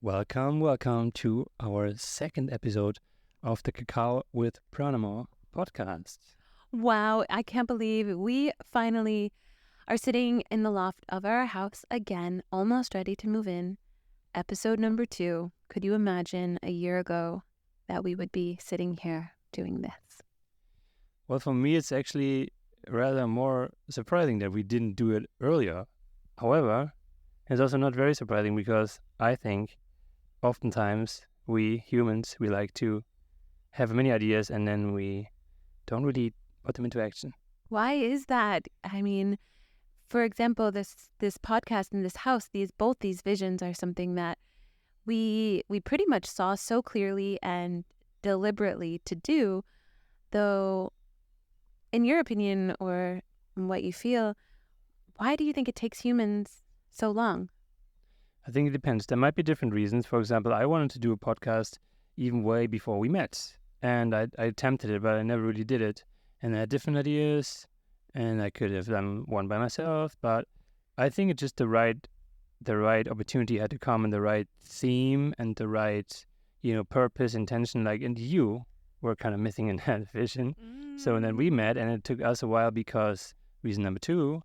Welcome to our second episode of the Cacao with Pranamo podcast. Wow, I can't believe we finally are sitting in the loft of our house again, almost ready to move in. Episode number 2. Could you imagine a year ago that we would be sitting here doing this? Well, for me, it's actually rather more surprising that we didn't do it earlier. However, it's also not very surprising because I think oftentimes we humans, we like to have many ideas and then we don't really put them into action. Why is that? I mean, for example, this podcast in this house, both these visions are something that we pretty much saw so clearly and deliberately to do, though in your opinion or what you feel, why do you think it takes humans so long? I think it depends. There might be different reasons. For example, I wanted to do a podcast even way before we met. And I attempted it, but I never really did it. And I had different ideas, and I could have done one by myself. But I think it's just the right opportunity had to come, and the right theme, and the right, purpose, intention. And you were kind of missing in that vision. So then we met, and it took us a while because reason number 2,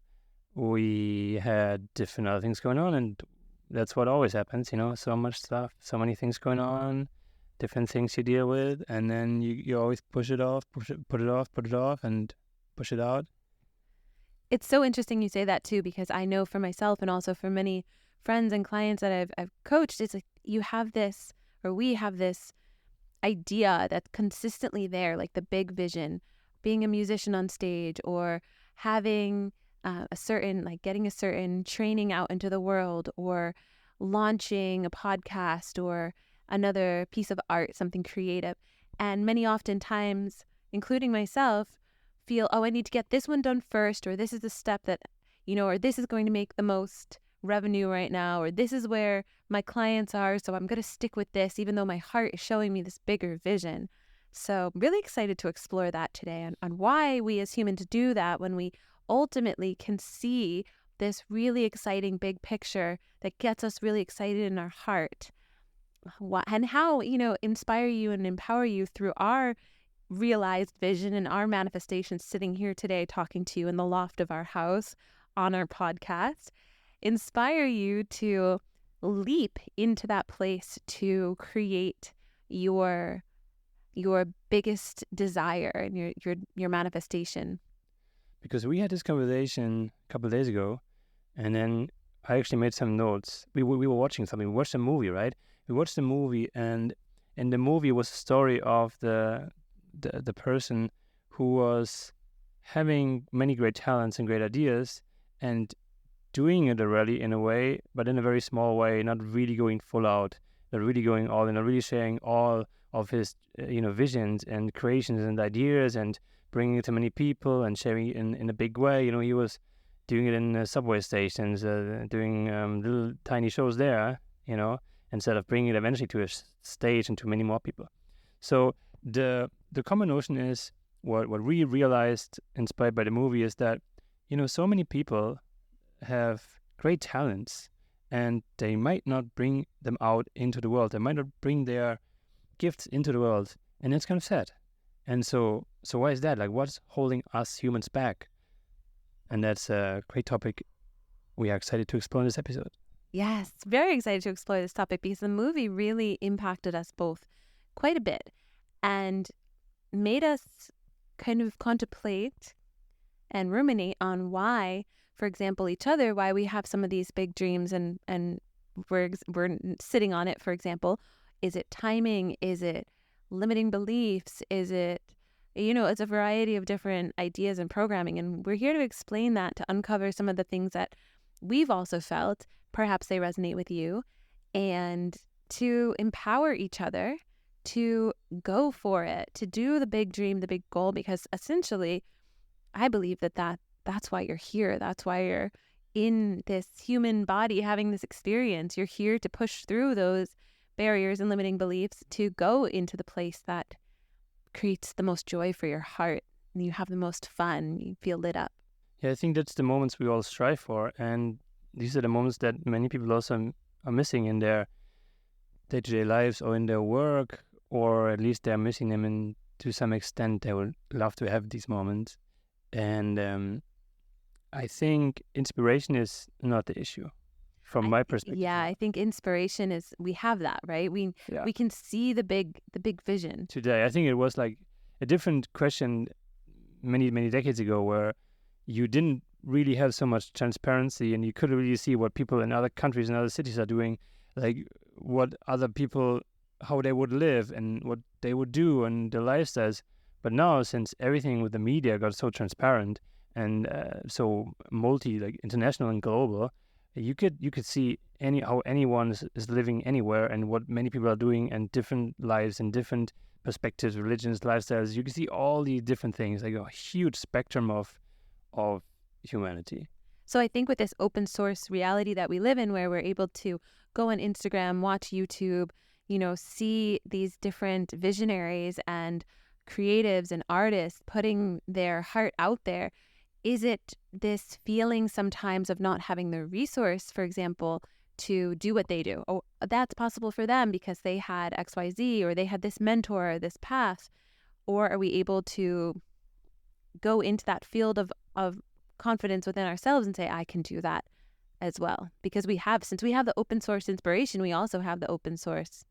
we had different other things going on, and that's what always happens, so much stuff, so many things going on, different things you deal with, and then you always put it off, and push it out. It's so interesting you say that too, because I know for myself and also for many friends and clients that I've coached, it's like we have this idea that's consistently there, like the big vision, being a musician on stage or having getting a certain training out into the world or launching a podcast or another piece of art, something creative. And many oftentimes, including myself, feel, I need to get this one done first, or this is the step that, or this is going to make the most revenue right now, or this is where my clients are, so I'm going to stick with this, even though my heart is showing me this bigger vision. So really excited to explore that today on why we as humans do that when we ultimately can see this really exciting big picture that gets us really excited in our heart. And how, inspire you and empower you through our realized vision and our manifestation sitting here today talking to you in the loft of our house on our podcast, inspire you to leap into that place to create your biggest desire and your manifestation. Because we had this conversation a couple of days ago, and then I actually made some notes. We were watching something. We watched a movie, right? We watched the movie, and in the movie was a story of the person who was having many great talents and great ideas and doing it already in a way, but in a very small way, not really going full out, not really going all in, not really sharing all of his visions and creations and ideas and bringing it to many people and sharing it in a big way. He was doing it in subway stations, doing little tiny shows there, instead of bringing it eventually to a stage and to many more people. So the common notion is what we realized, inspired by the movie, is that, so many people have great talents and they might not bring them out into the world. They might not bring their gifts into the world. And it's kind of sad. And so why is that? What's holding us humans back? And that's a great topic we are excited to explore in this episode. Yes, very excited to explore this topic because the movie really impacted us both quite a bit and made us kind of contemplate and ruminate on why, for example, why we have some of these big dreams and we're sitting on it, for example. Is it timing? Is it limiting beliefs? Is it, it's a variety of different ideas and programming. And we're here to explain that, to uncover some of the things that we've also felt, perhaps they resonate with you, and to empower each other to go for it, to do the big dream, the big goal, because essentially, I believe that's why you're here. That's why you're in this human body having this experience. You're here to push through those barriers and limiting beliefs to go into the place that creates the most joy for your heart. And you have the most fun. You feel lit up. Yeah, I think that's the moments we all strive for. And these are the moments that many people also are missing in their day-to-day lives or in their work, or at least they're missing them, and to some extent they would love to have these moments. And I think inspiration is not the issue from my perspective. Yeah, I think inspiration is, we have that, right? We can see the big vision. Today, I think it was like a different question many decades ago, where you didn't really have so much transparency, and you couldn't really see what people in other countries and other cities are doing, like what other people, how they would live and what they would do and their lifestyles. But now, since everything with the media got so transparent and so like international and global, you could see how anyone is living anywhere, and what many people are doing, and different lives and different perspectives, religions, lifestyles. You can see all these different things, like a huge spectrum of humanity. So I think with this open source reality that we live in, where we're able to go on Instagram, watch YouTube, see these different visionaries and creatives and artists putting their heart out there, is it this feeling sometimes of not having the resource, for example, to do what they do? Oh, that's possible for them because they had XYZ, or they had this mentor, this path. Or are we able to go into that field of confidence within ourselves and say, I can do that as well? Because since we have the open source inspiration, we also have the open source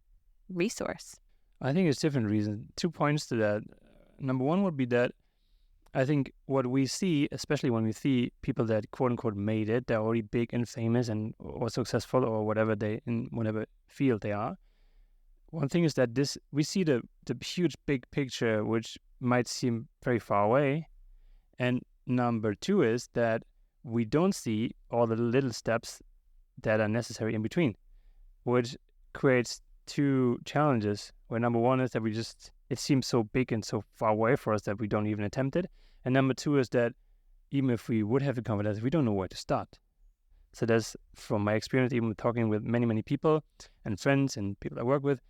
resource. I think it's different reasons. 2 points to that. Number one would be that I think what we see, especially when we see people that quote unquote made it, they're already big and famous and or successful or whatever in whatever field they are. One thing is that we see the huge big picture, which might seem very far away. And number two is that we don't see all the little steps that are necessary in between, which creates two challenges, where number one is that it seems so big and so far away for us that we don't even attempt it. And number two is that even if we would have the confidence, we don't know where to start. So that's, from my experience, even talking with many people and friends and people I work with,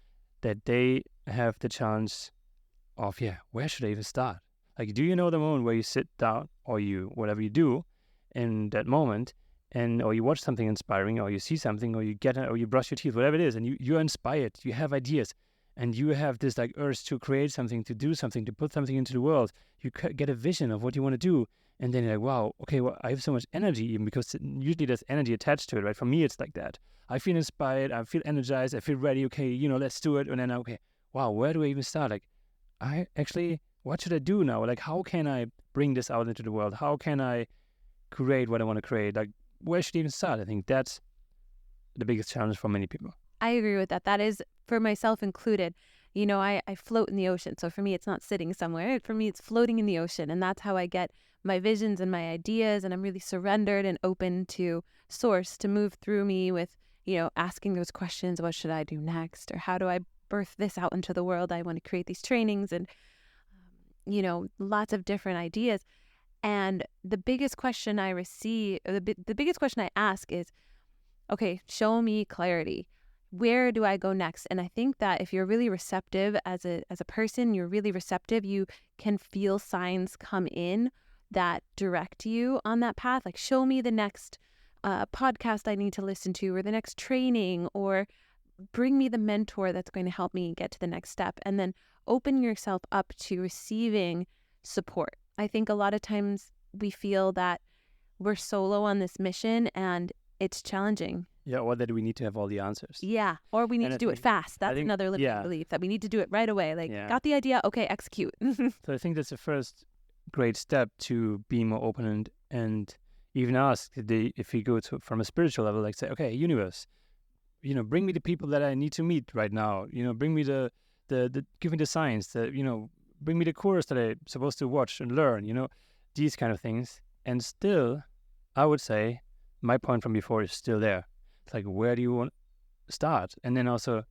that they have the challenge of, where should I even start? Like, do you know the moment where you sit down, or whatever you do in that moment, or you watch something inspiring, or you see something, or you brush your teeth, whatever it is, and you're inspired, you have ideas, and you have this like urge to create something, to do something, to put something into the world. You get a vision of what you want to do, and then you're like, wow, okay, well, I have so much energy, even because usually there's energy attached to it, right? For me, it's like that. I feel inspired, I feel energized, I feel ready, okay, let's do it. And then, okay, wow, where do I even start? Like, what should I do now? Like, how can I bring this out into the world? How can I create what I want to create? Like, where should I even start? I think that's the biggest challenge for many people. I agree with that. That is, for myself included, I float in the ocean. So for me, it's not sitting somewhere. For me, it's floating in the ocean. And that's how I get my visions and my ideas. And I'm really surrendered and open to source to move through me with, asking those questions. What should I do next? Or how do I birth this out into the world? I want to create these trainings and, lots of different ideas. And the biggest question I receive, or the biggest question I ask is, okay, show me clarity. Where do I go next? And I think that if you're really receptive as a person, you're really receptive, you can feel signs come in that direct you on that path. Like, show me the next podcast I need to listen to, or the next training, or bring me the mentor that's going to help me get to the next step. And then open yourself up to receiving support. I think a lot of times we feel that we're solo on this mission and it's challenging. Yeah, or that we need to have all the answers. Yeah, or we need to do it fast. That's another limiting belief, that we need to do it right away. Like, got the idea, okay, execute. So I think that's the first great step to be more open and even ask if we go from a spiritual level, like say, okay, universe, bring me the people that I need to meet right now. Bring me the give me the signs, bring me the course that I'm supposed to watch and learn. These kind of things. And still, I would say my point from before is still there. It's like, where do you want to start? And then also,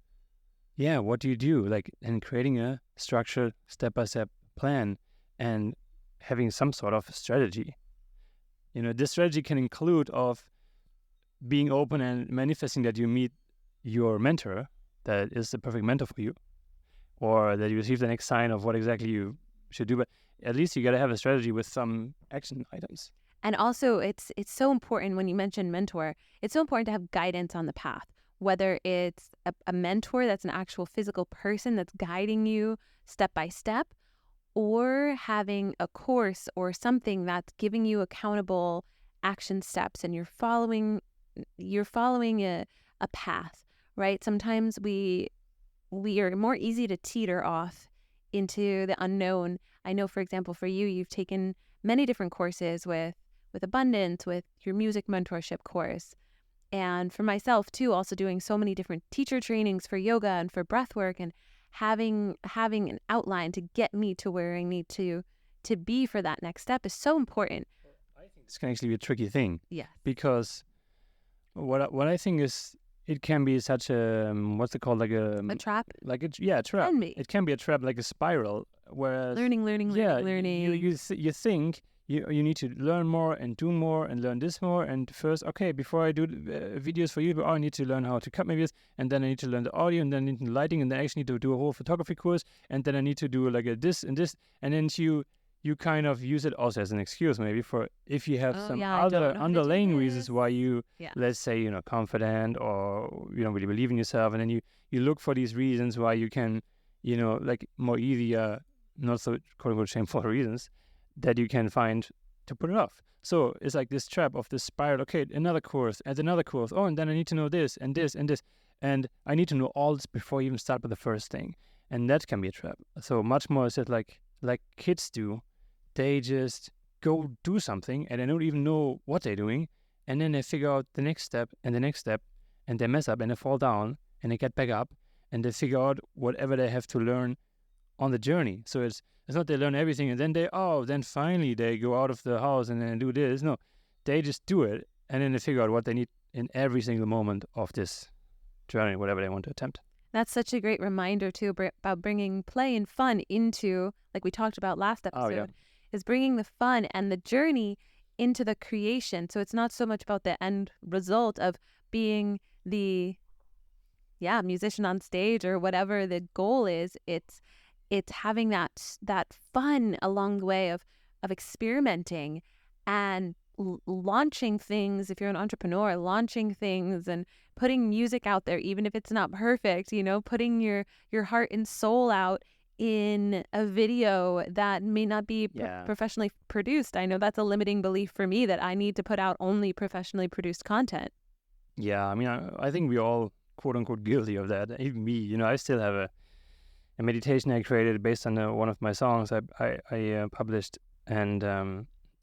what do you do? Like, and creating a structured step-by-step plan and having some sort of strategy. This strategy can include of being open and manifesting that you meet your mentor that is the perfect mentor for you, or that you receive the next sign of what exactly you should do. But at least you got to have a strategy with some action items. And also, it's so important when you mention mentor, it's so important to have guidance on the path. whether it's a mentor that's an actual physical person that's guiding you step by step, or having a course or something that's giving you accountable action steps and you're following a path, right? Sometimes we are more easy to teeter off into the unknown. I know, for example, for you, you've taken many different courses with abundance, with your music mentorship course. And for myself too, also doing so many different teacher trainings for yoga and for breath work, and having an outline to get me to where I need to be for that next step is so important. I think this can actually be a tricky thing. Yes. Because what I think is, it can be such a what's it called, like a trap. Like a trap. Can be. It can be a trap, like a spiral. Whereas Learning. you think you need to learn more and do more and learn this more. And first, okay, before I do videos for you, I need to learn how to cut my videos, and then I need to learn the audio, and then I need the lighting, and then I actually need to do a whole photography course, and then I need to do like a this and this, and then you kind of use it also as an excuse, maybe, for if you have some other underlying reasons why you, let's say, you're not confident or you don't really believe in yourself, and then you look for these reasons why you can, like more easier, not so quote unquote shameful reasons that you can find to put it off. So it's like this trap of this spiral. Okay, another course and another course. Oh, and then I need to know this and this and this, and I need to know all this before I even start with the first thing, and that can be a trap. So much more is it like kids do. They just go do something and they don't even know what they're doing, and then they figure out the next step and the next step, and they mess up and they fall down and they get back up and they figure out whatever they have to learn on the journey. So it's not they learn everything and then then finally they go out of the house and then do this. No, they just do it, and then they figure out what they need in every single moment of this journey, whatever they want to attempt. That's such a great reminder too about bringing play and fun into, like we talked about last episode, is bringing the fun and the journey into the creation. So it's not so much about the end result of being the musician on stage or whatever the goal is. It's having that fun along the way of experimenting and launching things. If you're an entrepreneur, launching things and putting music out there, even if it's not perfect, putting your heart and soul out in a video that may not be professionally produced. I know that's a limiting belief for me, that I need to put out only professionally produced content. Yeah, I mean, I think we all quote unquote guilty of that. Even me, I still have a meditation I created based on one of my songs I published, and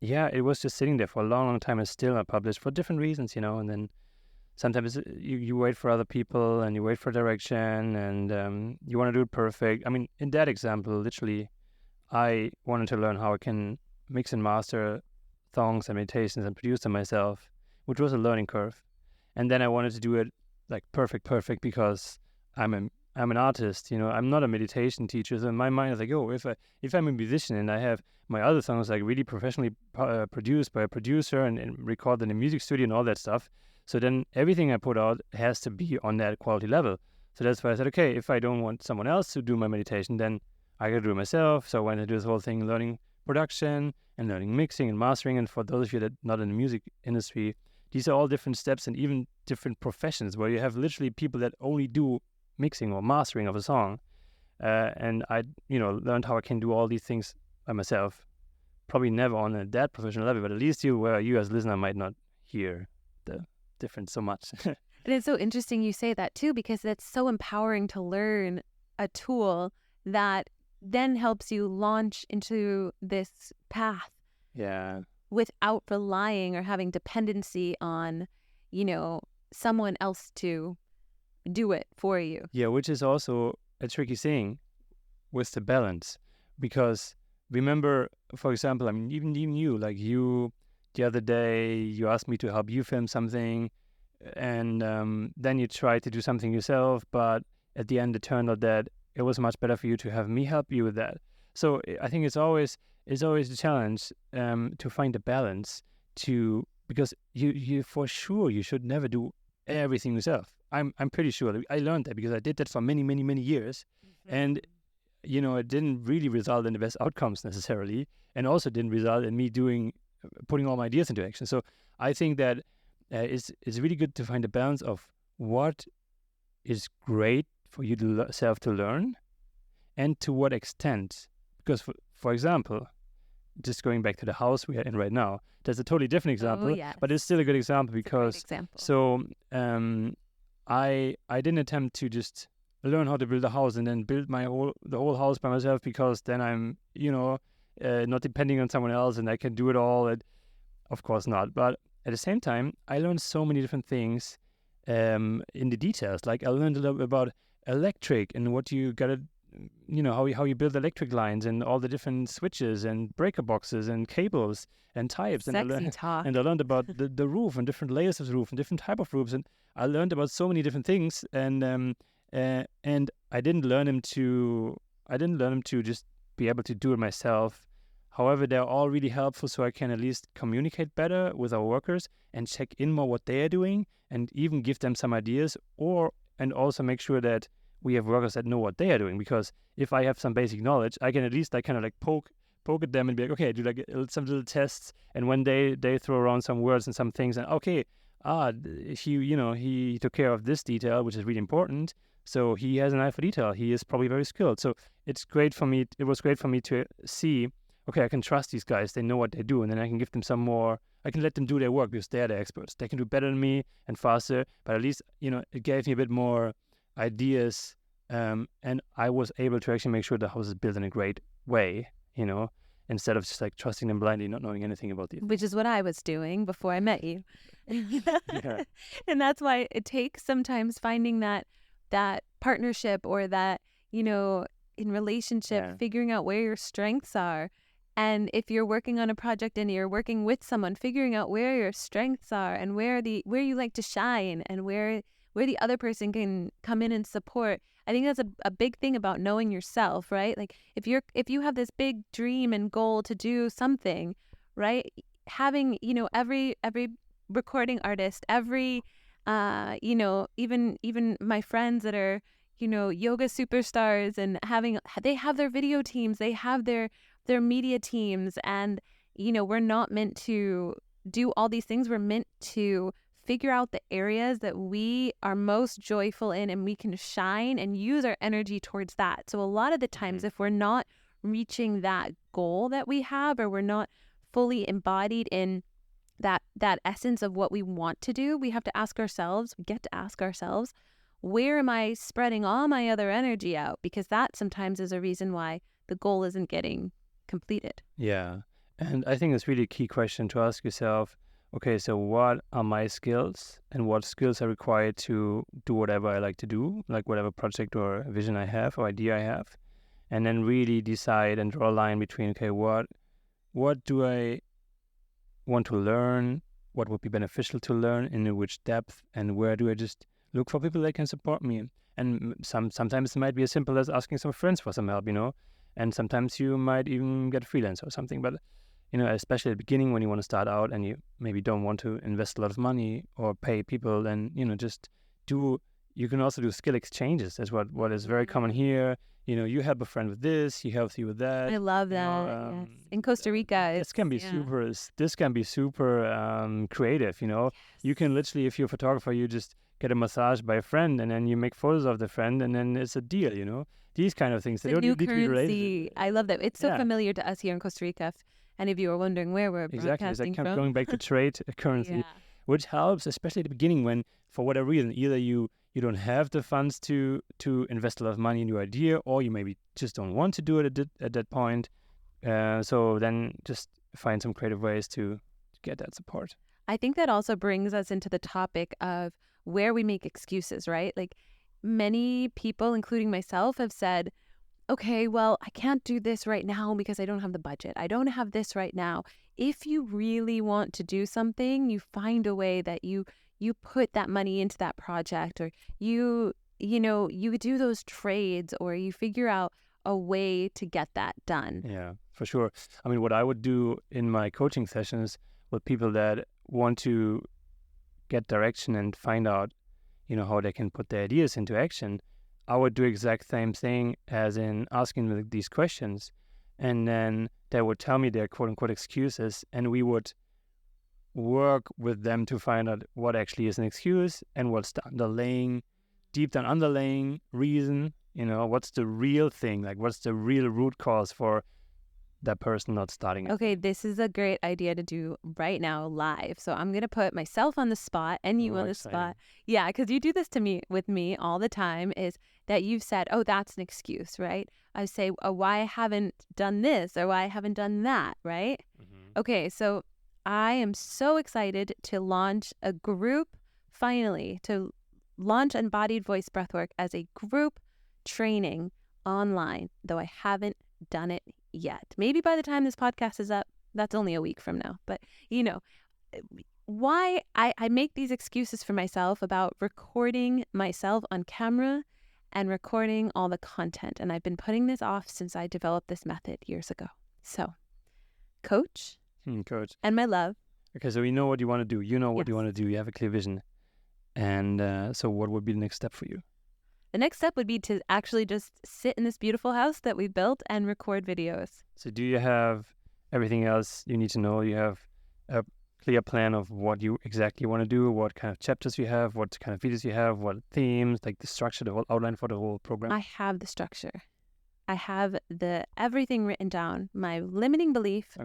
it was just sitting there for a long time, and still not published for different reasons, and then sometimes you wait for other people and you wait for direction, and you want to do it perfect. I mean, in that example, literally, I wanted to learn how I can mix and master songs and meditations and produce them myself, which was a learning curve. And then I wanted to do it like perfect because I'm an artist, I'm not a meditation teacher. So in my mind, I was like, oh, if I'm a musician and I have my other songs like really professionally produced by a producer and recorded in a music studio and all that stuff, so then everything I put out has to be on that quality level. So that's why I said, okay, if I don't want someone else to do my meditation, then I gotta do it myself. So I went to do this whole thing, learning production and learning mixing and mastering. And for those of you that are not in the music industry, these are all different steps and even different professions where you have literally people that only do mixing or mastering of a song. And I, learned how I can do all these things by myself. Probably never on that professional level, but at least you as a listener might not hear the difference so much. And it's so interesting you say that too, because it's so empowering to learn a tool that then helps you launch into this path. Yeah. Without relying or having dependency on, someone else to do it for you. Yeah, which is also a tricky thing with the balance, because remember, for example, I mean, even you, like you, the other day, you asked me to help you film something, and then you tried to do something yourself, but at the end it turned out that it was much better for you to have me help you with that. So I think it's always a challenge to find a balance, because you for sure you should never do everything yourself. I'm pretty sure I learned that because I did that for many, many, many years, and it didn't really result in the best outcomes necessarily, and also didn't result in me putting all my ideas into action. So I think that it's really good to find a balance of what is great for you to self to learn, and to what extent. Because, for example, just going back to the house we are in right now, there's a totally different example, yes. but it's still a good example It's a great because example. so I didn't attempt to just learn how to build a house and then build the whole house by myself, because then I'm not depending on someone else and I can do it all. Of course not. But at the same time, I learned so many different things in the details. Like I learned a little bit about electric and what you gotta, how you build electric lines and all the different switches and breaker boxes and cables and types. Sexy talk. And I learned about the roof and different layers of the roof and different type of roofs. And I learned about so many different things. And I didn't learn him to just be able to do it myself. However, they're all really helpful, so I can at least communicate better with our workers and check in more what they are doing, and even give them some ideas, and also make sure that we have workers that know what they are doing. Because if I have some basic knowledge, I can at least kind of like poke at them and be like, okay, do like some little tests. And when they throw around some words and some things, and okay, he took care of this detail, which is really important. So he has an eye for detail. He is probably very skilled. So it was great for me to see, okay, I can trust these guys. They know what they do. And then I can give them some more, I can let them do their work because they're the experts. They can do better than me and faster, but at least, it gave me a bit more ideas. And I was able to actually make sure the house is built in a great way, instead of just like trusting them blindly, not knowing anything about it. Which is what I was doing before I met you. Yeah. And that's why it takes sometimes finding that partnership, or that, in relationship, figuring out where your strengths are. And if you're working on a project and you're working with someone, figuring out where your strengths are and where you like to shine, and where the other person can come in and support. I think that's a big thing about knowing yourself, right? Like if you have this big dream and goal to do something, right? Having, every recording artist, every even my friends that are, yoga superstars, and they have their video teams, they have their media teams, and we're not meant to do all these things. We're meant to figure out the areas that we are most joyful in, and we can shine and use our energy towards that. So a lot of the times, if we're not reaching that goal that we have, or we're not fully embodied in that essence of what we want to do, we get to ask ourselves, where am I spreading all my other energy out? Because that sometimes is a reason why the goal isn't getting completed. Yeah. And I think it's really a key question to ask yourself, okay, so what are my skills, and what skills are required to do whatever I like to do, like whatever project or vision I have or idea I have, and then really decide and draw a line between, okay, what do I want to learn, what would be beneficial to learn, in which depth, and where do I just look for people that can support me. And sometimes it might be as simple as asking some friends for some help, and sometimes you might even get freelance or something. But especially at the beginning, when you want to start out and you maybe don't want to invest a lot of money or pay people, then you can also do skill exchanges. That's what is very common here. You help a friend with this, he helps you with that. I love that. Yes. In Costa Rica, this can be super creative. Yes. You can literally, if you're a photographer, you just get a massage by a friend, and then you make photos of the friend, and then it's a deal. These kind of things. They don't need to be related. I love that. It's so familiar to us here in Costa Rica. If any of you are wondering where we're exactly, it's broadcasting like from. Going back to trade currency, which helps, especially at the beginning, when for whatever reason either you don't have the funds to invest a lot of money in your idea, or you maybe just don't want to do it at that point. So then just find some creative ways to get that support. I think that also brings us into the topic of where we make excuses, right? Like many people, including myself, have said, okay, well, I can't do this right now because I don't have the budget. I don't have this right now. If you really want to do something, you find a way that you put that money into that project, or you do those trades, or you figure out a way to get that done. Yeah, for sure. I mean, what I would do in my coaching sessions with people that want to get direction and find out, how they can put their ideas into action, I would do exact same thing as in asking them these questions, and then they would tell me their quote unquote excuses, and we would work with them to find out what actually is an excuse and what's the underlying deep down underlying reason, what's the real thing, like what's the real root cause for that person not starting it. Okay, this is a great idea to do right now live. So I'm going to put myself on the spot and you on the spot. Yeah, because you do this to me with me all the time, is that you've said, oh, that's an excuse, right? I say, oh, why I haven't done this or why I haven't done that, right? Mm-hmm. Okay, so I am so excited to launch a group, finally, to launch Embodied Voice Breathwork as a group training online, though I haven't done it yet. Maybe by the time this podcast is up, that's only a week from now. But, why I make these excuses for myself about recording myself on camera and recording all the content. And I've been putting this off since I developed this method years ago. So, coach. Coach. And my love. Okay, so you know what you want to do. You know what Yes. you want to do. You have a clear vision. And so what would be the next step for you? The next step would be to actually just sit in this beautiful house that we built and record videos. So do you have everything else you need to know? You have a clear plan of what you exactly want to do, what kind of chapters you have, what kind of videos you have, what themes, like the structure, the whole outline for the whole program? I have the structure. I have everything written down. My limiting belief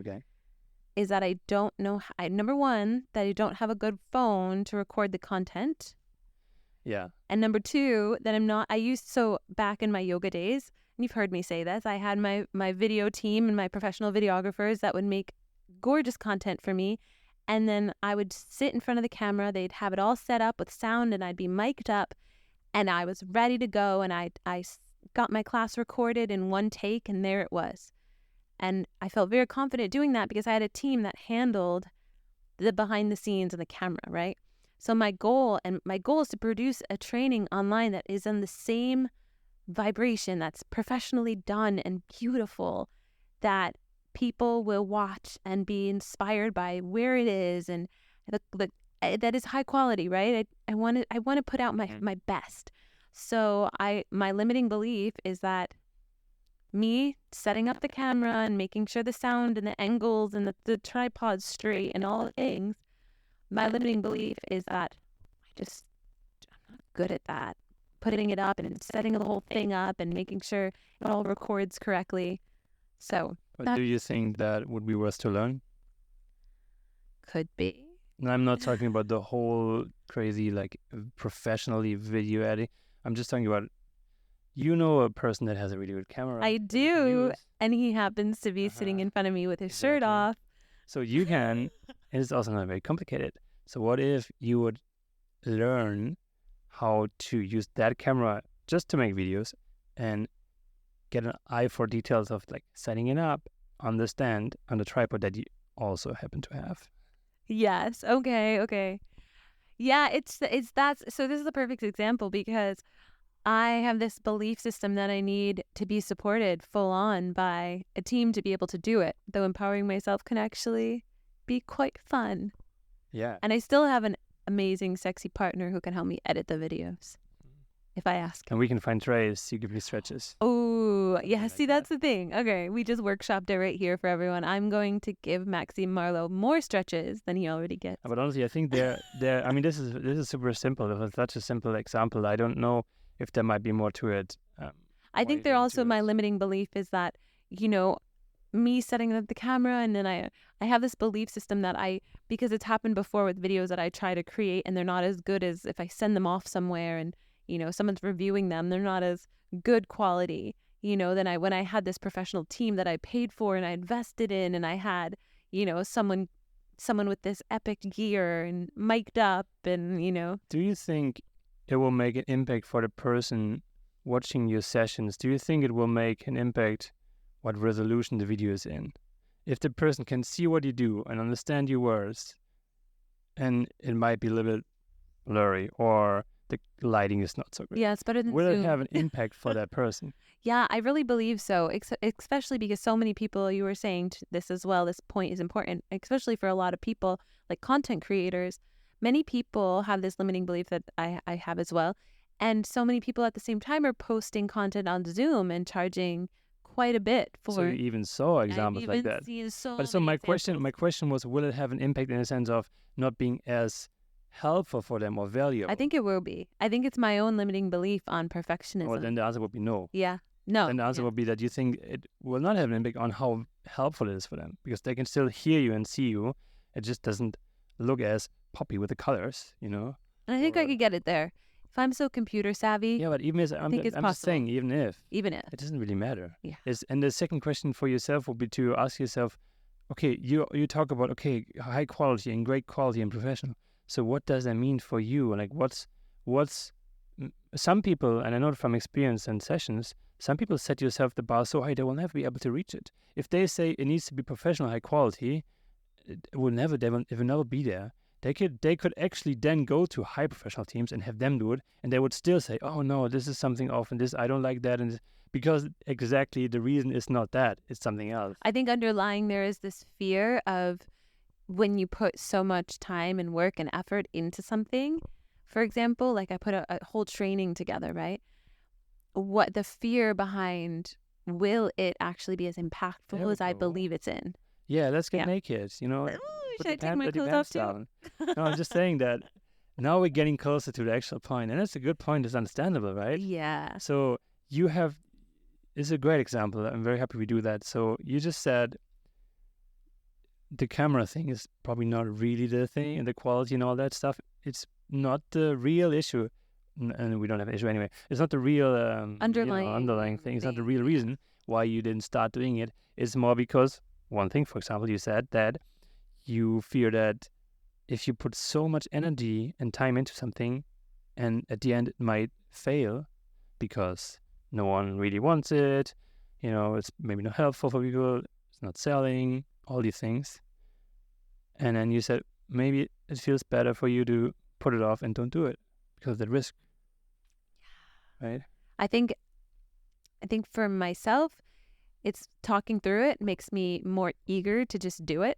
is that I don't know, number one, that I don't have a good phone to record the content. Yeah. And number two, that so back in my yoga days, and you've heard me say this, I had my video team and my professional videographers that would make gorgeous content for me. And then I would sit in front of the camera, they'd have it all set up with sound and I'd be mic'd up and I was ready to go. And I got my class recorded in one take and there it was. And I felt very confident doing that because I had a team that handled the behind the scenes and the camera, right? So my goal is to produce a training online that is in the same vibration, that's professionally done and beautiful, that people will watch and be inspired by where it is, and that is high quality, right? I want to put out my best. So my limiting belief is that me setting up the camera and making sure the sound and the angles and the tripod's straight and all the things, my limiting belief is that I'm not good at that. Putting it up and setting the whole thing up and making sure it all records correctly. So, but do you think that would be worth to learn? Could be. And I'm not talking about the whole crazy, like, professionally video editing. I'm just talking about, a person that has a really good camera. I do. And he happens to be sitting in front of me with his shirt off. So you can, and it's also not very complicated. So what if you would learn how to use that camera just to make videos and get an eye for details of like setting it up on the stand, on the tripod that you also happen to have? Yes. Okay. Yeah, it's that. So this is a perfect example because I have this belief system that I need to be supported full on by a team to be able to do it, though empowering myself can actually be quite fun. Yeah. And I still have an amazing, sexy partner who can help me edit the videos if I ask him. And we can find trays. You give me stretches. Oh, yeah. See, that's the thing. Okay. We just workshopped it right here for everyone. I'm going to give Maxime Marlowe more stretches than he already gets. But honestly, I think they're I mean, this is super simple. It was such a simple example. I don't know if there might be more to it. I think they're also my limiting belief is that, me setting up the camera and then I have this belief system that because it's happened before with videos that I try to create and they're not as good as if I send them off somewhere and, someone's reviewing them, they're not as good quality, then when I had this professional team that I paid for and I invested in and I had, someone with this epic gear and mic'd up and, Do you think it will make an impact for the person watching your sessions? Do you think it will make an impact what resolution the video is in? If the person can see what you do and understand your words, and it might be a little bit blurry or the lighting is not so good. Yeah, it's better than Will Zoom. it have an impact for that person? Yeah, I really believe so, especially because so many people, you were saying this as well, this point is important, especially for a lot of people, like content creators. Many people have this limiting belief that I have as well. And so many people at the same time are posting content on Zoom and charging quite a bit for. So you even saw examples like that. But so my question was, will it have an impact in the sense of not being as helpful for them or valuable? I think it will be. I think it's my own limiting belief on Well, perfectionism. then the answer would be no. Yeah. No. Then the answer would be that you think it will not have an impact on how helpful it is for them, because they can still hear you and see you. It just doesn't look as poppy with the colors, you know? And I think I Or- could get it there. If I'm so computer savvy, Yeah, but even if, I think it's I'm just saying, possible. even if, even if. it doesn't really matter. Yeah. And the second question for yourself would be to ask yourself, okay, you talk about, okay, high quality and great quality and professional. So what does that mean for you? Like some people, and I know from experience and sessions, some people set yourself the bar so high they will never be able to reach it. If they say it needs to be professional, high quality, it will never be there. They could actually then go to high professional teams and have them do it, and they would still say, "Oh no, this is something off, and this I don't like that," and because exactly the reason is not that, it's something else. I think underlying there is this fear of when you put so much time and work and effort into something. For example, like I put a whole training together, right? What the fear behind, will it actually be as impactful There we as I go. believe it's in? Yeah, let's get Yeah. naked. You know, Ooh, put should I the take my put the clothes off pants too? down. No, I'm just saying that now we're getting closer to the actual point, and that's a good point. It's understandable, right? Yeah. So you have, it's a great example. I'm very happy we do that. So you just said the camera thing is probably not really the thing, and the quality and all that stuff. It's not the real issue, and we don't have an issue anyway. It's not the real underlying thing. It's not the real reason why you didn't start doing it. It's more because one thing, for example, you said that you fear that if you put so much energy and time into something, and at the end it might fail because no one really wants it. You know, it's maybe not helpful for people. It's not selling. All these things. And then you said maybe it feels better for you to put it off and don't do it because of the risk. Right? I think for myself, it's talking through it makes me more eager to just do it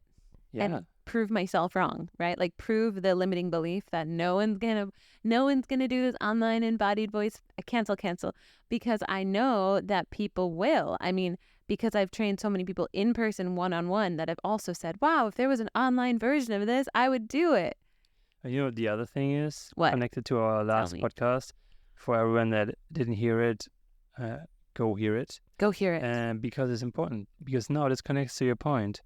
Yeah. and prove myself wrong, right? Like prove the limiting belief that no one's gonna do this online embodied voice cancel, because I know that people will. I mean, because I've trained so many people in person one-on-one that have also said, wow, if there was an online version of this, I would do it. You know what the other thing is? What? Connected to our last me. podcast. For everyone that didn't hear it, go hear it. Go hear it. And because it's important. Because now this connects to your point.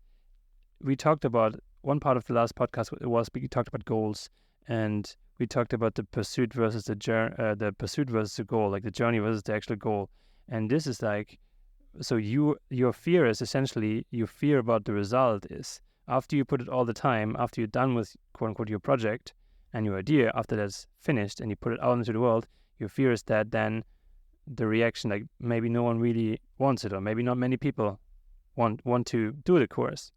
We talked about one part of the last podcast was we talked about goals, and we talked about the pursuit versus the pursuit versus the goal, like the journey versus the actual goal. And this is like, so your fear is essentially you fear about the result is after you put it all the time, after you're done with quote unquote your project and your idea, after that's finished and you put it out into the world, your fear is that then the reaction, like maybe no one really wants it, or maybe not many people want to do the course.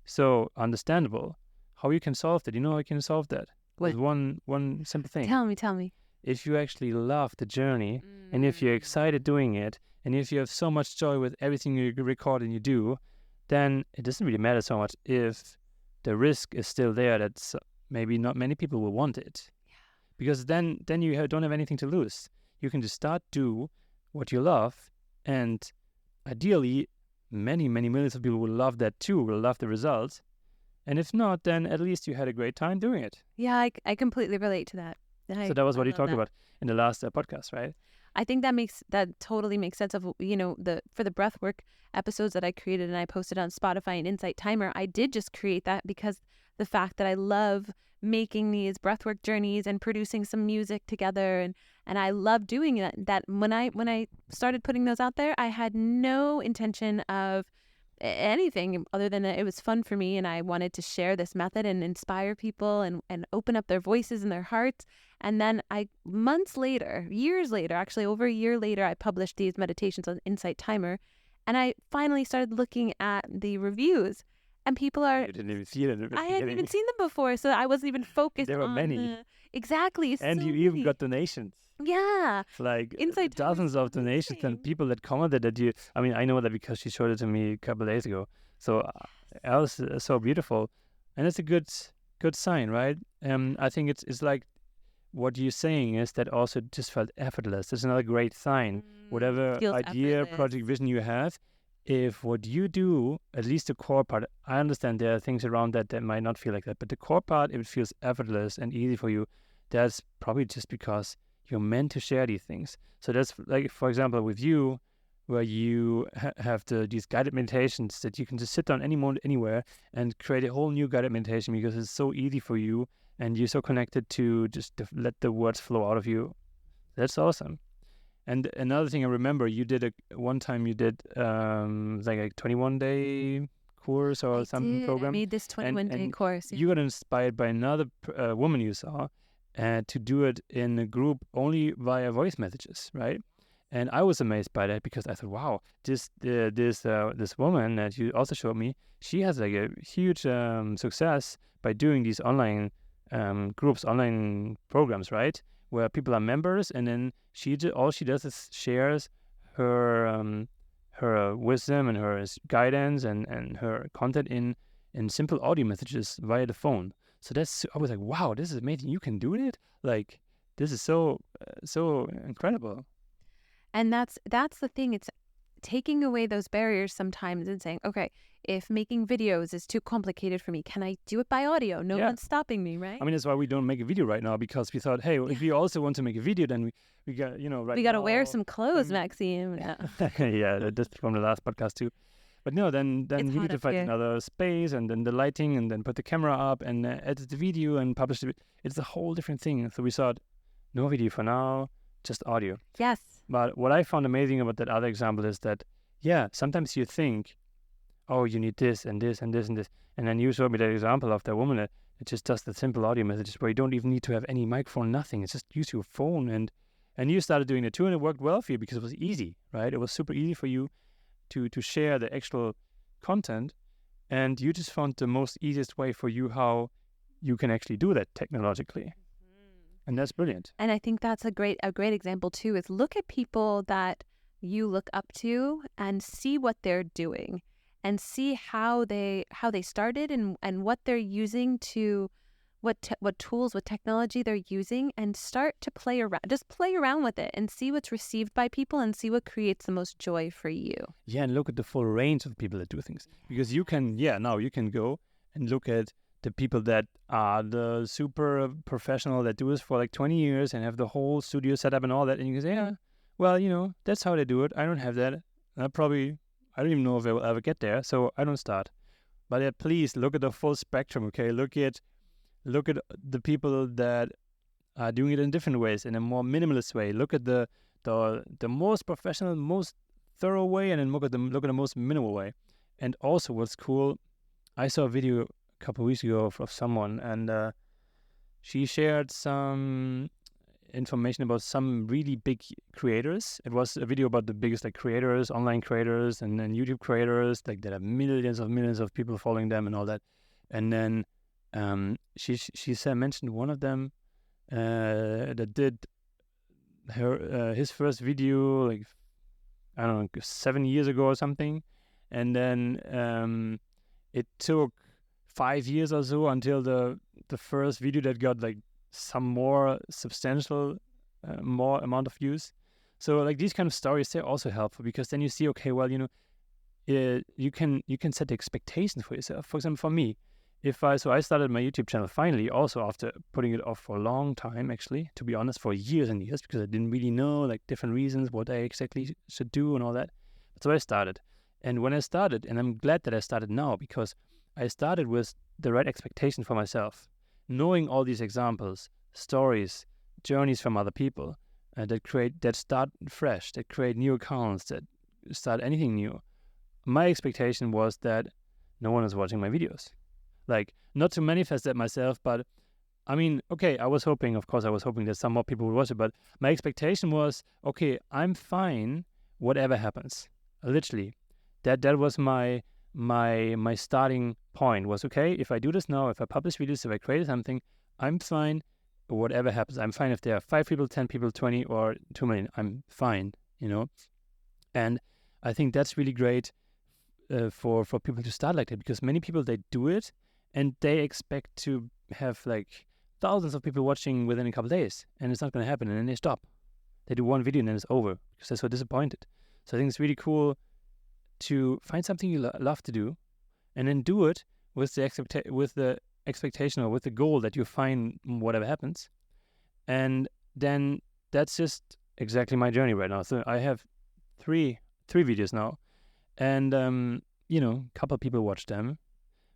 So understandable. How you can solve that? You know how you can solve that? What? With one simple thing. Tell me. If you actually love the journey, and if you're excited doing it, and if you have so much joy with everything you record and you do, then it doesn't really matter so much if the risk is still there that maybe not many people will want it. Yeah. Because then you don't have anything to lose. You can just do what you love, and ideally, many millions of people will love that too, will love the results. And if not, then at least you had a great time doing it. Yeah, I completely relate to that. So that was what you talked about in the last podcast, right? I think that totally makes sense of, you know, for the breathwork episodes that I created and I posted on Spotify and Insight Timer. I did just create that because the fact that I love making these breathwork journeys and producing some music together, and I love doing that when I started putting those out there, I had no intention of anything other than that it was fun for me and I wanted to share this method and inspire people and open up their voices and their hearts. And then years later, actually over a year later, I published these meditations on Insight Timer, and I finally started looking at the reviews, and people are... You didn't even see it. I hadn't even seen them before, so I wasn't even focused on... There were many. Exactly. And so you even many. got donations. Yeah. Like Insight Timer dozens is of donations and amazing. people that commented that you... I mean, I know that because she showed it to me a couple of days ago. So it was so beautiful. And it's a good sign, right? I think it's like what you're saying is that also just felt effortless. It's another great sign. Whatever Feels idea, effortless. project, vision you have, if what you do, at least the core part, I understand there are things around that might not feel like that, but the core part, if it feels effortless and easy for you, that's probably just because you're meant to share these things. So that's like, for example, with you, where you have these guided meditations that you can just sit down any moment, anywhere, and create a whole new guided meditation because it's so easy for you and you're so connected to just let the words flow out of you. That's awesome. And another thing I remember, you did one time you did like a 21-day course or some program. I made this 21-day course. Yeah. You got inspired by another woman you saw to do it in a group only via voice messages, right? And I was amazed by that because I thought, wow, this woman that you also showed me, she has like a huge success by doing these online groups, online programs, right? Where people are members, and then all she does is shares her wisdom and her guidance and her content in simple audio messages via the phone. So I was like, wow, this is amazing. You can do it. Like, this is so incredible. And that's the thing. It's taking away those barriers sometimes and saying, okay, if making videos is too complicated for me, can I do it by audio? No one's stopping me, right? I mean, that's why we don't make a video right now, because we thought, hey, if we also want to make a video, then we got, we got to wear some clothes, Maxim. Yeah, that's from the last podcast too. But no, then you need to find another space, and then the lighting, and then put the camera up and edit the video and publish it. It's a whole different thing. So we thought, no video for now, just audio. Yes. But what I found amazing about that other example is that, yeah, sometimes you think, oh, you need this and this and this and this. And then you showed me that example of that woman that just does the simple audio messages where you don't even need to have any microphone, nothing. It's just use your phone. And you started doing it too, and it worked well for you because it was easy, right? It was super easy for you to share the actual content. And you just found the most easiest way for you how you can actually do that technologically. And that's brilliant. And I think that's a great example too, is look at people that you look up to and see what they're doing and see how they started and what they're using to what tools, what technology they're using, and start to play around with it and see what's received by people and see what creates the most joy for you. Yeah, and look at the full range of people that do things. Because now you can go and look at the people that are the super professional that do this for like 20 years and have the whole studio set up and all that. And you can say, yeah, well, that's how they do it. I don't have that. I don't even know if I will ever get there, so I don't start. But please look at the full spectrum, okay? Look at the people that are doing it in different ways, in a more minimalist way. Look at the most professional, most thorough way, and then look at the most minimal way. And also, what's cool, I saw a video a couple of weeks ago of someone, and she shared some information about some really big creators. It was a video about the biggest creators, online creators, and then YouTube creators, that have millions of people following them and all that. And then she mentioned one of them that did his first video I don't know, 7 years ago or something, and then it took 5 years or so until the first video that got some more substantial more amount of views. So these kind of stories, they're also helpful, because then you see, okay, well, you can set the expectations for yourself. For example, for me, I started my YouTube channel finally, also after putting it off for a long time, actually, to be honest, for years and years, because I didn't really know different reasons what I exactly should do and all that. But so I started. And when I started, and I'm glad that I started now, because I started with the right expectation for myself, knowing all these examples, stories, journeys from other people that start fresh, that create new accounts, that start anything new. My expectation was that no one is watching my videos. Not to manifest that myself, but I mean, okay, I was hoping that some more people would watch it, but my expectation was, okay, I'm fine, whatever happens. Literally. That was my starting point was, okay, if I do this now, if I publish videos, if I create something, I'm fine, whatever happens. I'm fine if there are 5 people, 10 people, 20 or 2 million. I'm fine, And I think that's really great for people to start like that, because many people, they do it and they expect to have thousands of people watching within a couple of days, and it's not going to happen, and then they stop. They do one video and then it's over because they're so disappointed. So I think it's really cool to find something you love to do, and then do it with the expectation or with the goal that you find whatever happens. And then that's just exactly my journey right now. So I have three videos now, and a couple of people watch them,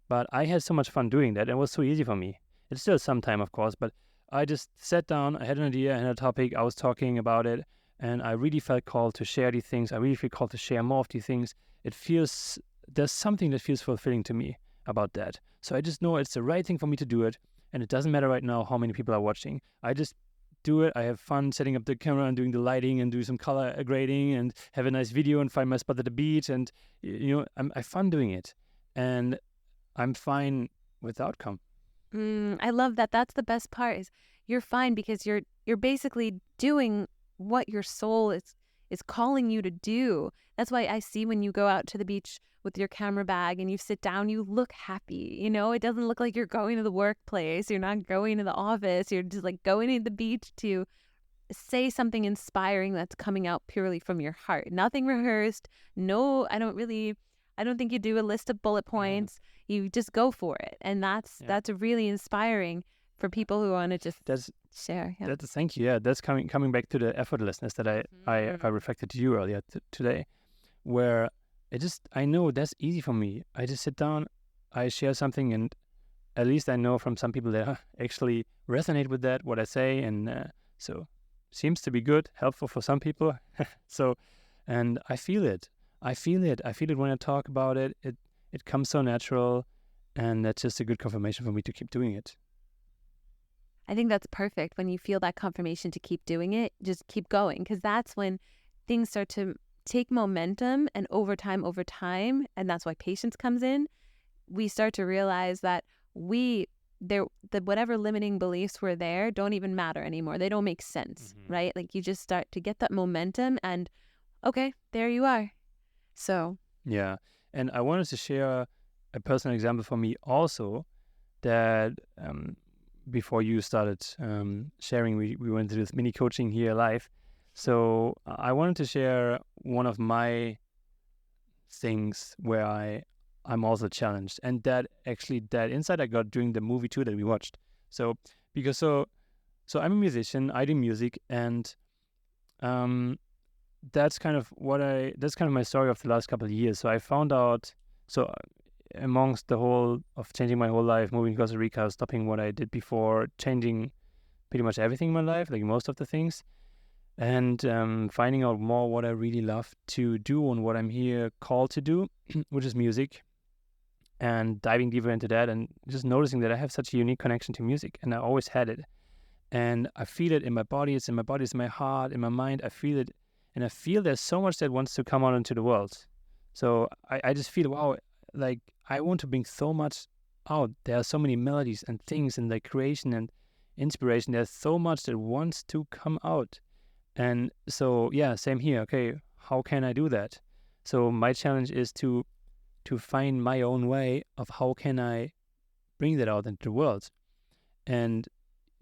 but I had so much fun doing that. It was so easy for me. It's still some time, of course, but I just sat down, I had an idea, I had a topic, I was talking about it, and I really felt called to share these things. I really feel called to share more of these things. There's something that feels fulfilling to me about that. So I just know it's the right thing for me to do it, and it doesn't matter right now how many people are watching. I just do it. I have fun setting up the camera and doing the lighting and do some color grading and have a nice video and find my spot at the beach, and I fun doing it, and I'm fine with the outcome. I love that. That's the best part, is you're fine because you're basically doing what your soul is calling you to do. That's why I see when you go out to the beach with your camera bag and you sit down, you look happy. It doesn't look like you're going to the workplace. You're not going to the office. You're just like going to the beach to say something inspiring that's coming out purely from your heart. Nothing rehearsed. No, I don't think you do a list of bullet points. You just go for it. And that's really inspiring for people who want to just share. Yeah. Thank you. Yeah, that's coming back to the effortlessness that I reflected to you earlier today, where I know that's easy for me. I just sit down, I share something, and at least I know from some people that actually resonate with that, what I say, and so seems to be good, helpful for some people. And I feel it. I feel it when I talk about it. It comes so natural, and that's just a good confirmation for me to keep doing it. I think that's perfect. When you feel that confirmation to keep doing it, just keep going, because that's when things start to take momentum, and over time, and that's why patience comes in. We start to realize that whatever limiting beliefs were there don't even matter anymore. They don't make sense, right? Like you just start to get that momentum, and okay, there you are. So yeah, and I wanted to share a personal example for me also, that before you started sharing, we went through this mini coaching here live. So I wanted to share one of my things where I'm also challenged, and that insight I got during the movie too that we watched. So I'm a musician, I do music, and that's kind of my story of the last couple of years. So I found out, amongst the whole of changing my whole life, moving to Costa Rica, stopping what I did before, changing pretty much everything in my life, like most of the things, and finding out more what I really love to do and what I'm here called to do, which is music, and diving deeper into that, and just noticing that I have such a unique connection to music, and I always had it, and I feel it in my body. It's in my body, it's in my heart, in my mind. I feel it, and I feel there's so much that wants to come out into the world. So I just feel, wow, like I want to bring so much out. There are so many melodies and things and like creation and inspiration. There's so much that wants to come out. And so, yeah, same here. Okay, how can I do that? So my challenge is to find my own way of how can I bring that out into the world. And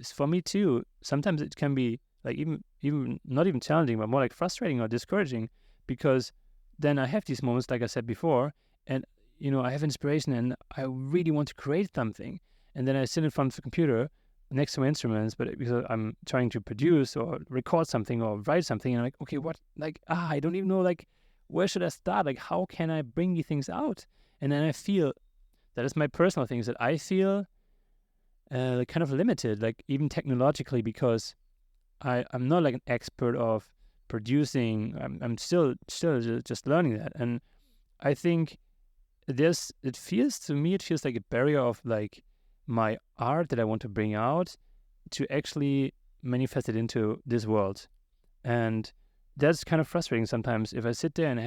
for me too, sometimes it can be like even not even challenging, but more like frustrating or discouraging, because then I have these moments, like I said before, and I have inspiration and I really want to create something, and then I sit in front of the computer next to my instruments, but because I'm trying to produce or record something or write something, and I'm like, okay, what? Like, I don't even know, like, where should I start? Like, how can I bring these things out? And then I feel that is my personal things that I feel kind of limited, like even technologically, because I'm not like an expert of producing. I'm still just learning that, and I think it feels like a barrier of like my art that I want to bring out to actually manifest it into this world. And that's kind of frustrating sometimes if I sit there and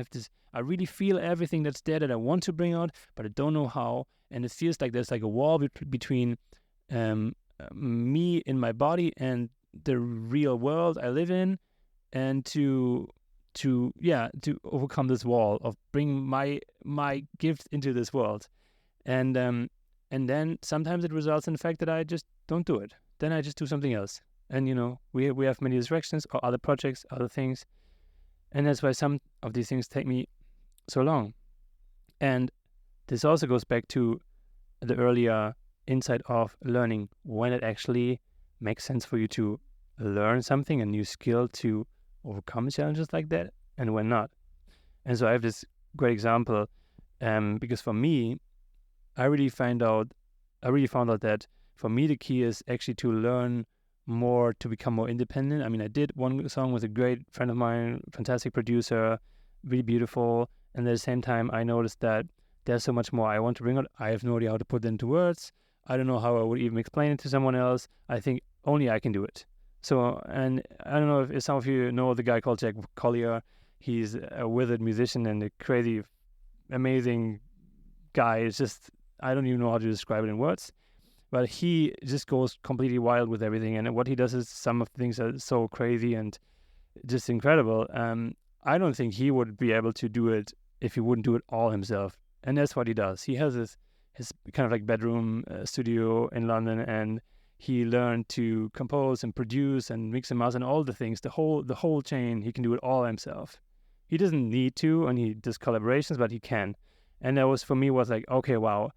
I really feel everything that's there that I want to bring out, but I don't know how. And it feels like there's like a wall between me in my body and the real world I live in, and to overcome this wall of bring my gift into this world. And then sometimes it results in the fact that I just don't do it. Then I just do something else. And we have many distractions or other projects, other things. And that's why some of these things take me so long. And this also goes back to the earlier insight of learning, when it actually makes sense for you to learn something, a new skill to overcome challenges like that, and when not. And so I have this great example, because for me, I really found out that for me the key is actually to learn more, to become more independent. I mean, I did one song with a great friend of mine, fantastic producer, really beautiful, and at the same time I noticed that there's so much more I want to bring out. I have no idea how to put it into words. I don't know how I would even explain it to someone else. I think only I can do it. So, and I don't know if some of you know the guy called Jacob Collier. He's a withered musician and a crazy, amazing guy. It's just, I don't even know how to describe it in words. But he just goes completely wild with everything. And what he does is, some of the things are so crazy and just incredible. I don't think he would be able to do it if he wouldn't do it all himself. And that's what he does. He has his kind of like bedroom studio in London, and he learned to compose and produce and mix and master and all the things, the whole chain. He can do it all himself. He doesn't need to, and he does collaborations, but he can. And that was, for me, was like, okay, wow,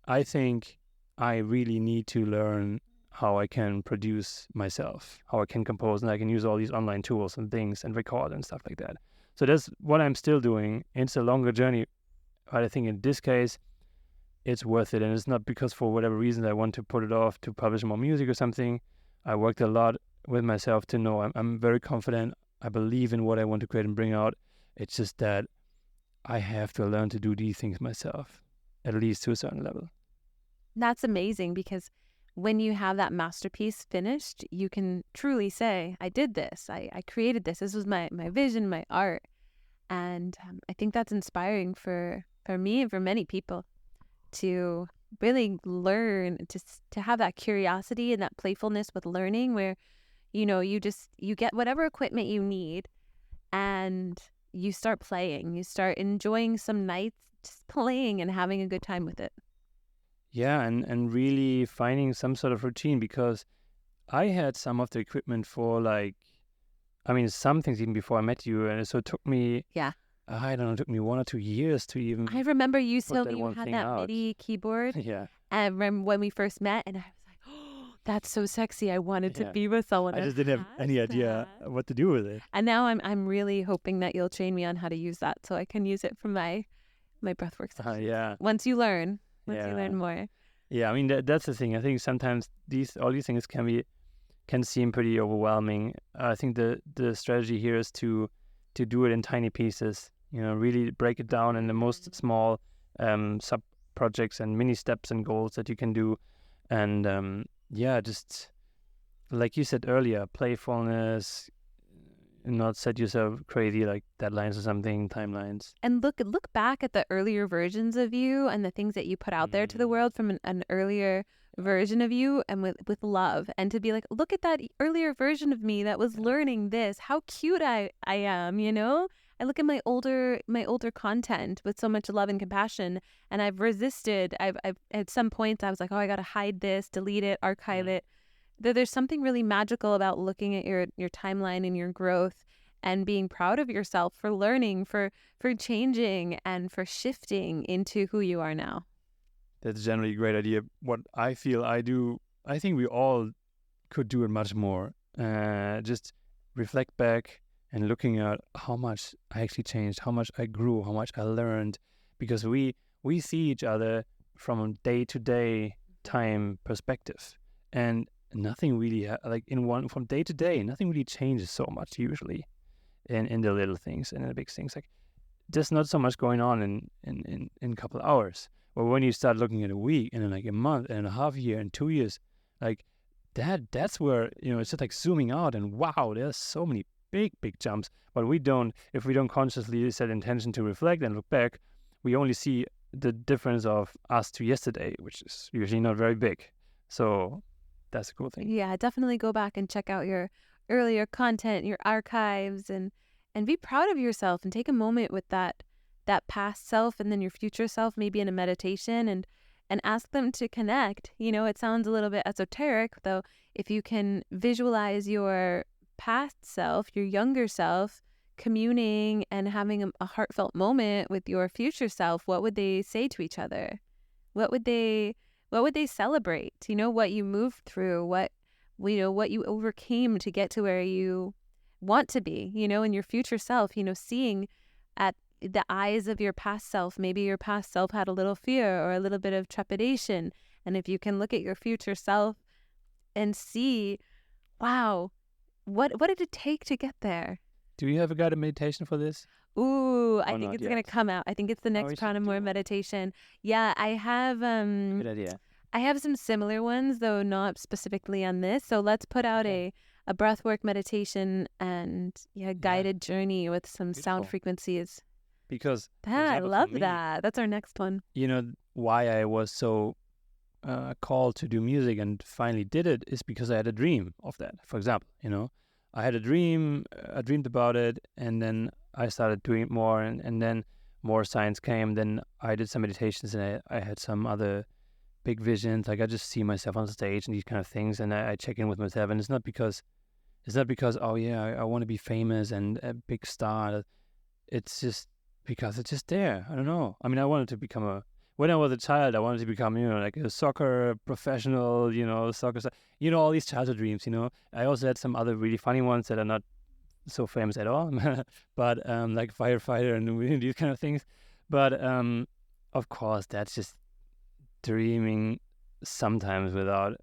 I think I really need to learn how I can produce myself, how I can compose, and I can use all these online tools and things and record and stuff like that. So that's what I'm still doing. It's a longer journey, but I think in this case, it's worth it. And it's not because for whatever reason I want to put it off to publish more music or something. I worked a lot with myself to know I'm very confident. I believe in what I want to create and bring out. It's just that I have to learn to do these things myself, at least to a certain level. That's amazing, because when you have that masterpiece finished, you can truly say, I did this. I created this. This was my vision, my art. And I think that's inspiring for me and for many people to really learn, to have that curiosity and that playfulness with learning, where, you get whatever equipment you need and you start playing. You start enjoying some nights just playing and having a good time with it. Yeah, and really finding some sort of routine, because I had some of the equipment for some things even before I met you, and so it took me, Yeah. I don't know, it took me 1 or 2 years to even I remember you put told that me you one had thing that out. MIDI keyboard. Yeah, And I remember when we first met, and I was like, oh, that's so sexy. I wanted to yeah. be with someone I that just didn't have has any idea that. what to do with it. And now I'm really hoping that you'll train me on how to use that, so I can use it for my breathwork sessions. Yeah, Once you learn yeah, more. yeah. I mean, that's the thing. I think sometimes all these things can seem pretty overwhelming. I think the strategy here is to do it in tiny pieces. Really break it down in the most small sub projects and mini steps and goals that you can do, and just like you said earlier, playfulness, not set yourself crazy like deadlines or something, timelines. And look back at the earlier versions of you and the things that you put out there to the world from an earlier version of you, and with love, and to be like, look at that earlier version of me that was learning this. How cute I am, I look at my older content with so much love and compassion, and I've resisted. I've at some points I was like, oh, I gotta hide this, delete it, archive it. There's something really magical about looking at your timeline and your growth, and being proud of yourself for learning, for changing, and for shifting into who you are now. That's generally a great idea. What I feel I do, I think we all could do it much more. Just reflect back and looking at how much I actually changed, how much I grew, how much I learned, because we see each other from a day-to-day time perspective, and nothing really from day to day, nothing really changes so much usually in the little things and in the big things. Like, there's not so much going on in a couple of hours. But when you start looking at a week and then like a month and a half year and 2 years, like that's where, it's just like zooming out, and wow, there's so many big jumps. But if we don't consciously set intention to reflect and look back, we only see the difference of us to yesterday, which is usually not very big. So that's a cool thing. Yeah, definitely go back and check out your earlier content, your archives, and be proud of yourself, and take a moment with that past self and then your future self, maybe in a meditation, and ask them to connect. It sounds a little bit esoteric, though. If you can visualize your past self, your younger self, communing and having a heartfelt moment with your future self, what would they say to each other? What would they celebrate? What you moved through, what you overcame to get to where you want to be, in your future self, seeing at the eyes of your past self. Maybe your past self had a little fear or a little bit of trepidation. And if you can look at your future self and see, wow, what did it take to get there? Do you have a guided meditation for this? Ooh, I Or think not it's going to yet? come out. I think it's the Oh, next we should do Pranamore one. meditation. Yeah, I have Good idea. I have some similar ones, though not specifically on this. So let's put out Okay. a breathwork meditation and Yeah. guided journey with some sound Beautiful. frequencies. Because, for I example, for love me, that. That's our next one. why I was so called to do music and finally did it is because I had a dream of that. For example, I had a dream, I dreamed about it, and then I started doing it more, and then more science came. Then I did some meditations, and I had some other big visions. Like I just see myself on stage and these kind of things, and I check in with myself. And it's not because oh yeah, I want to be famous and a big star. It's just because it's just there. I don't know. I mean, I wanted to become when I was a child, I wanted to become, like a soccer professional, soccer star, all these childhood dreams, I also had some other really funny ones that are not so famous at all, but like firefighter and these kind of things. But of course, that's just dreaming sometimes without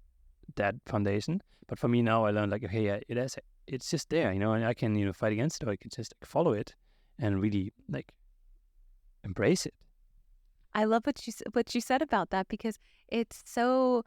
that foundation. But for me now, I learned like, okay, yeah, it's just there, and I can, fight against it, or I can just follow it and really like embrace it. I love what you said about that, because it's so,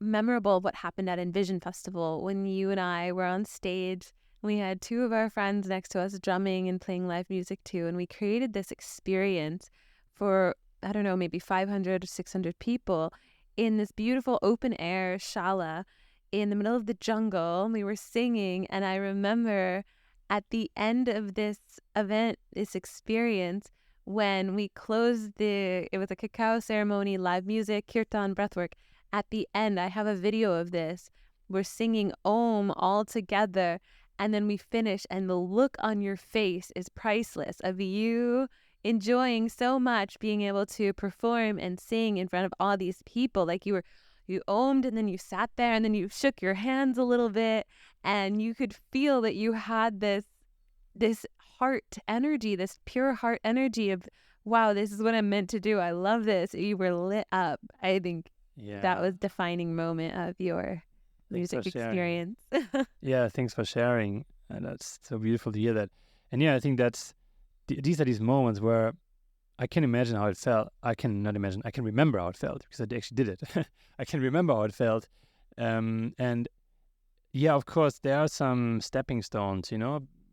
memorable what happened at Envision Festival when you and I were on stage. We had two of our friends next to us drumming and playing live music too, and we created this experience for, I don't know, maybe 500 or 600 people in this beautiful open air shala in the middle of the jungle. We were singing, and I remember at the end of this event, this experience, when we closed it was a cacao ceremony, live music, kirtan, breathwork. At the end, I have a video of this. We're singing Om all together, and then we finish, and the look on your face is priceless, of you enjoying so much being able to perform and sing in front of all these people. Like you ohmed, and then you sat there, and then you shook your hands a little bit, and you could feel that you had this heart energy, this pure heart energy of, wow, this is what I'm meant to do. I love this. You were lit up. I think that Yeah. was defining moment of your Thanks for music sharing. experience. Yeah, thanks for sharing. And that's so beautiful to hear that. And yeah, I think these are these moments where I can imagine how it felt. I can not imagine. I can remember how it felt because I actually did it. I can remember how it felt. And yeah, of course, there are some stepping stones.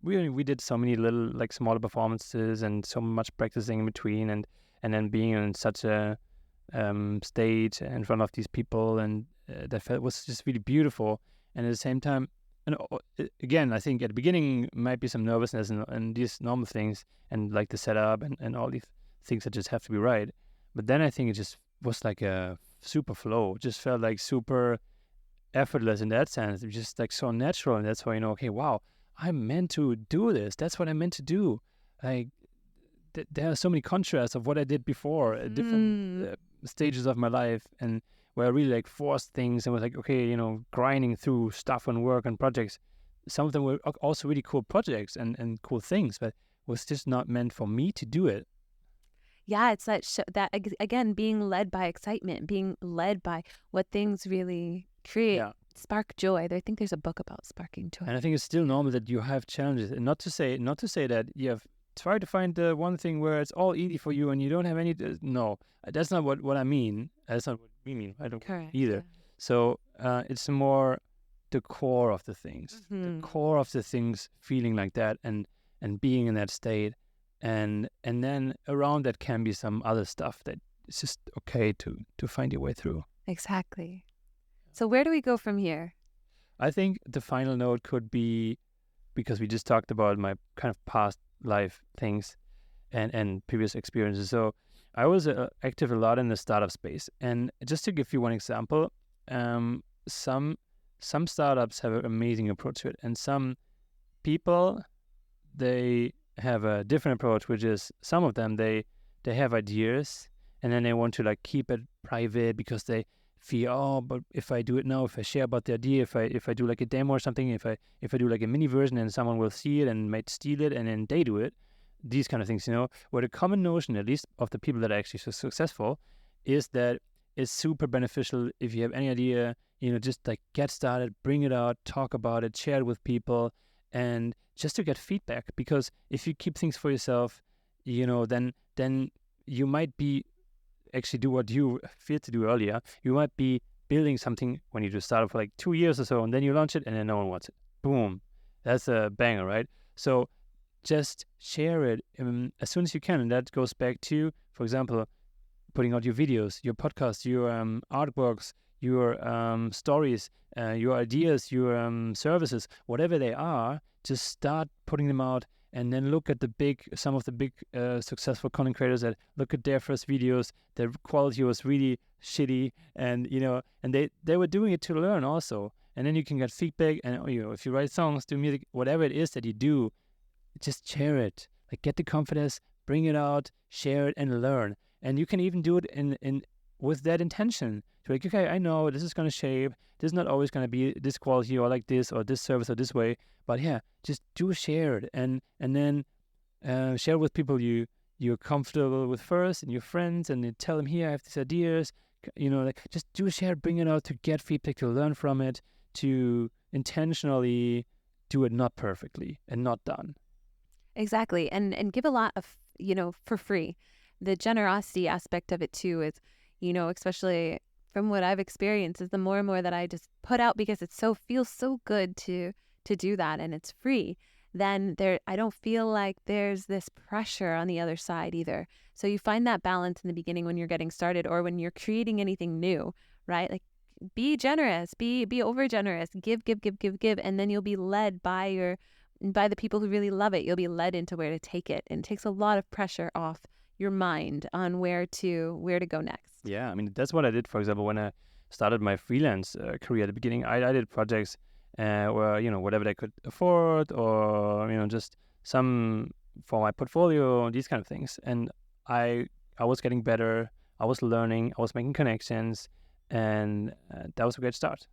We did so many little like smaller performances and so much practicing in between, and then being on such a stage in front of these people, and was just really beautiful. And at the same time, and again, I think at the beginning might be some nervousness and these normal things, and like the setup and all these things that just have to be right. But then I think it just was like a super flow. It just felt like super effortless in that sense. It was just like so natural, and that's why okay, wow, I'm meant to do this. That's what I'm meant to do. Like there are so many contrasts of what I did before, different stages of my life, and where I really like forced things and was like, okay, grinding through stuff and work and projects. Some of them were also really cool projects and cool things, but was just not meant for me to do it. Yeah, it's that again, being led by excitement, being led by what things really create, Yeah. spark joy. I think there's a book about sparking joy. And I think it's still normal that you have challenges, and not to say that you have tried to find the one thing where it's all easy for you and you don't have any. No, that's not what I mean. That's not what we mean. I don't Correct. either. Yeah. So it's more the core of the things, the core of the things, feeling like that and being in that state, and then around that can be some other stuff that it's just okay to find your way through. Exactly. So where do we go from here? I think the final note could be, because we just talked about my kind of past life things and previous experiences. So I was active a lot in the startup space. And just to give you one example, some startups have an amazing approach to it. And some people, they have a different approach, which is some of them, they have ideas and then they want to like keep it private because they fear, oh, but if I do it now, if I share about the idea, if I do like a demo or something, if I do like a mini version and someone will see it and might steal it and then they do it, these kind of things, where the common notion, at least of the people that are actually successful, is that it's super beneficial if you have any idea, just like get started, bring it out, talk about it, share it with people, and just to get feedback. Because if you keep things for yourself, then you might be actually do what you failed to do earlier. You might be building something when you just started for like 2 years or so, and then you launch it and then no one wants it. Boom. That's a banger, right? So just share it as soon as you can. And that goes back to, for example, putting out your videos, your podcasts, your artworks, your stories, your ideas, your services, whatever they are. Just start putting them out, and then look at some of the big successful content creators that look at their first videos. Their quality was really shitty, and and they were doing it to learn also. And then you can get feedback, and if you write songs, do music, whatever it is that you do, just share it. Like, get the confidence, bring it out, share it, and learn. And you can even do it in with that intention. To like, okay, I know this is going to shape. This is not always going to be this quality or like this or this service or this way. But yeah, just do share it, and then share with people you're comfortable with first, and your friends, and you tell them, here, I have these ideas. Like, just do share, bring it out to get feedback, to learn from it, to intentionally do it not perfectly and not done. Exactly. And give a lot of, for free. The generosity aspect of it too is, especially from what I've experienced, is the more and more that I just put out, because it feels so good to do that, and it's free, then I don't feel like there's this pressure on the other side either. So you find that balance in the beginning when you're getting started, or when you're creating anything new, right? Like, be generous, be over generous, give, and then you'll be led by the people who really love it. You'll be led into where to take it, and it takes a lot of pressure off your mind on where to go next. Yeah, I mean, that's what I did, for example, when I started my freelance career at the beginning. I did projects where, whatever they could afford, or, just some for my portfolio, these kind of things. And I was getting better. I was learning. I was making connections. And that was a great start.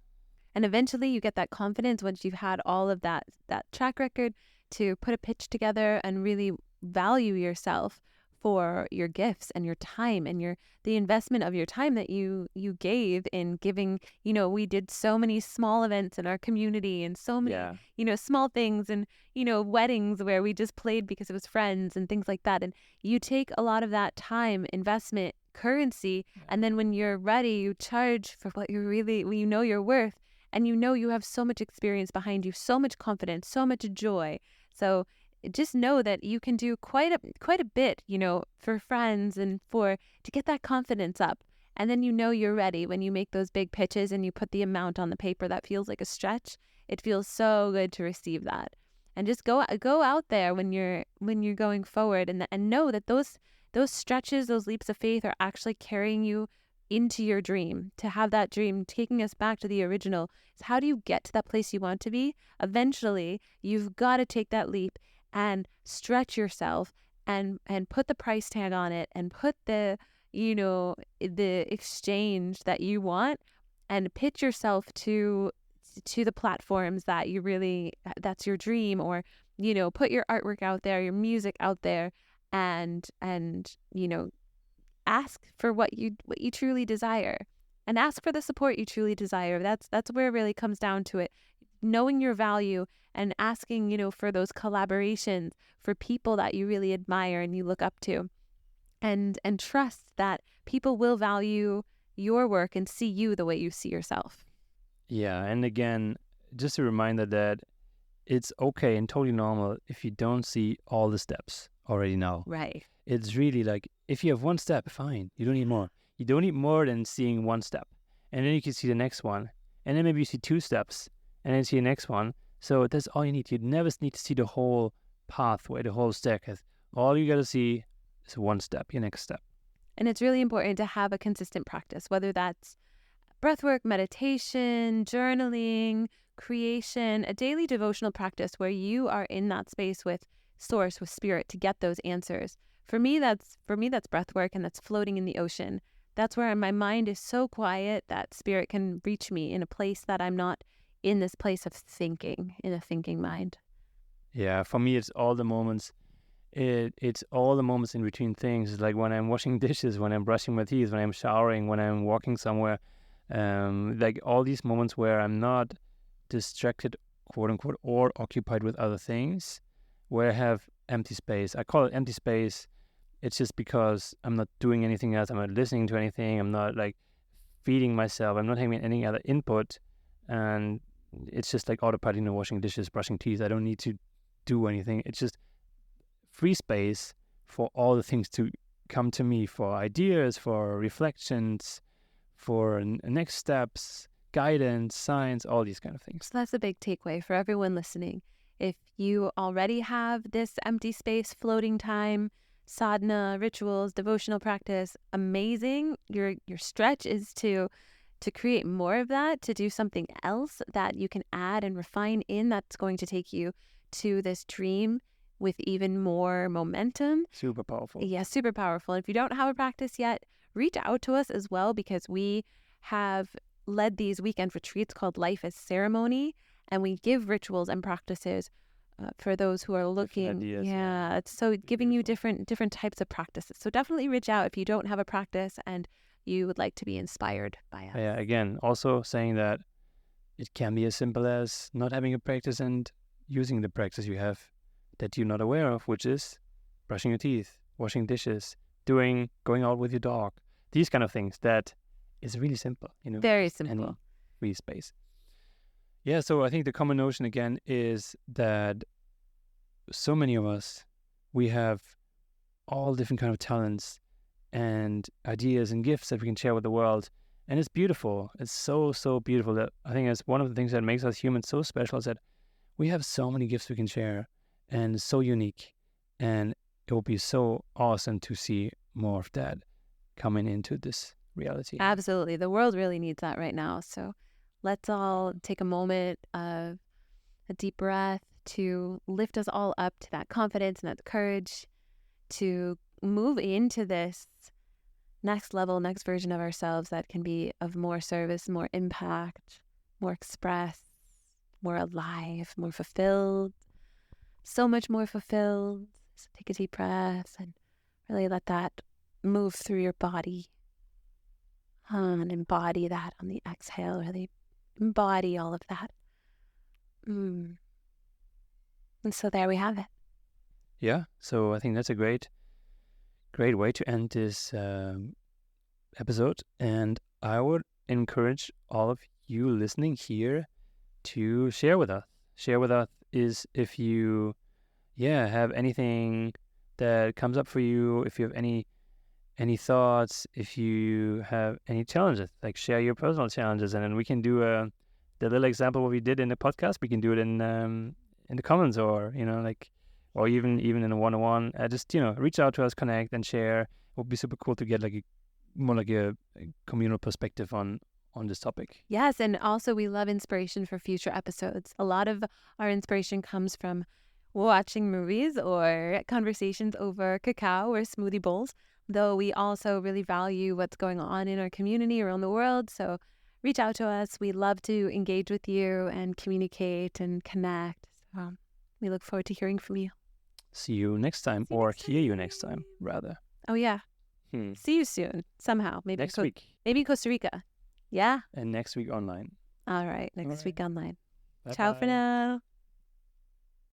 And eventually you get that confidence once you've had all of that track record to put a pitch together and really value yourself for your gifts and your time and the investment of your time that you gave in giving. We did so many small events in our community, and so many, small things, and, weddings where we just played because it was friends and things like that. And you take a lot of that time investment currency, and then when you're ready, you charge for what you're worth, and you have so much experience behind you, so much confidence, so much joy. So just know that you can do quite a bit, for friends and to get that confidence up. And then you're ready when you make those big pitches and you put the amount on the paper that feels like a stretch. It feels so good to receive that. And just go out there when you're going forward, and know that those stretches, those leaps of faith, are actually carrying you into your dream. To have that dream, taking us back to the original, is how do you get to that place you want to be? Eventually, you've got to take that leap and stretch yourself, and put the price tag on it, and put the exchange that you want, and pitch yourself to the platforms that that's your dream, or put your artwork out there, your music out there, and ask for what you truly desire, and ask for the support you truly desire. That's where it really comes down to it. Knowing your value, and asking, for those collaborations, for people that you really admire and you look up to, and trust that people will value your work and see you the way you see yourself. Yeah, and again, just a reminder that it's okay and totally normal if you don't see all the steps already now. Right. It's really like, if you have one step, fine. You don't need more. You don't need more than seeing one step. And then you can see the next one. And then maybe you see 2 steps, and then see the next one. So that's all you need. You never need to see the whole pathway, the whole stack. All you got to see is one step, your next step. And it's really important to have a consistent practice, whether that's breathwork, meditation, journaling, creation, a daily devotional practice where you are in that space with source, with spirit, to get those answers. For me, that's breath work, and that's floating in the ocean. That's where my mind is so quiet that spirit can reach me in a place that I'm not in this place of thinking, in a thinking mind. Yeah, for me, it's all the moments. It's all the moments in between things, like when I'm washing dishes, when I'm brushing my teeth, when I'm showering, when I'm walking somewhere. Like all these moments where I'm not distracted, quote unquote, or occupied with other things, where I have empty space. I call it empty space. It's just because I'm not doing anything else. I'm not listening to anything. I'm not like feeding myself. I'm not having any other input. And it's just like autopilot, washing dishes, brushing teeth. I don't need to do anything. It's just free space for all the things to come to me, for ideas, for reflections, for next steps, guidance, signs, all these kind of things. So that's a big takeaway for everyone listening. If you already have this empty space, floating time, sadhana, rituals, devotional practice, amazing. Your stretch is to create more of that, to do something else that you can add and refine in, that's going to take you to this dream with even more momentum. Super powerful. Yeah, super powerful. If you don't have a practice yet, reach out to us as well, because we have led these weekend retreats called Life as Ceremony, and we give rituals and practices for those who are looking. Ideas, yeah, it's so giving you different types of practices. So definitely reach out if you don't have a practice and you would like to be inspired by us. Yeah, again, also saying that it can be as simple as not having a practice and using the practice you have that you're not aware of, which is brushing your teeth, washing dishes, going out with your dog. These kind of things that is really simple, Very simple. Any free space. Yeah, so I think the common notion again is that so many of us, we have all different kind of talents and ideas and gifts that we can share with the world. And it's beautiful. It's so, so beautiful. That I think it's one of the things that makes us humans so special, is that we have so many gifts we can share and so unique. And it will be so awesome to see more of that coming into this reality. Absolutely. The world really needs that right now. So let's all take a moment of a deep breath to lift us all up to that confidence and that courage to move into this next level, next version of ourselves that can be of more service, more impact, more express, more alive, more fulfilled, so much more fulfilled. So take a deep breath and really let that move through your body. And embody that on the exhale, really embody all of that. And so there we have it. Yeah, so I think that's a great way to end this episode. And I would encourage all of you listening here to share with us. Share with us is if you, have anything that comes up for you, if you have any thoughts, if you have any challenges, like share your personal challenges, and then we can do the little example what we did in the podcast. We can do it in the comments, or or even in a one-on-one. Just reach out to us, connect, and share. It would be super cool to get more like a communal perspective on this topic. Yes, and also we love inspiration for future episodes. A lot of our inspiration comes from watching movies or conversations over cacao or smoothie bowls, though we also really value what's going on in our community around the world. So reach out to us. We love to engage with you and communicate and connect. So we look forward to hearing from you. See you next time, or hear you next time, rather. Oh, yeah. See you soon, somehow. Maybe next week. Maybe Costa Rica. Yeah. And next week online. All right. Next week online. Bye-bye. Ciao for now.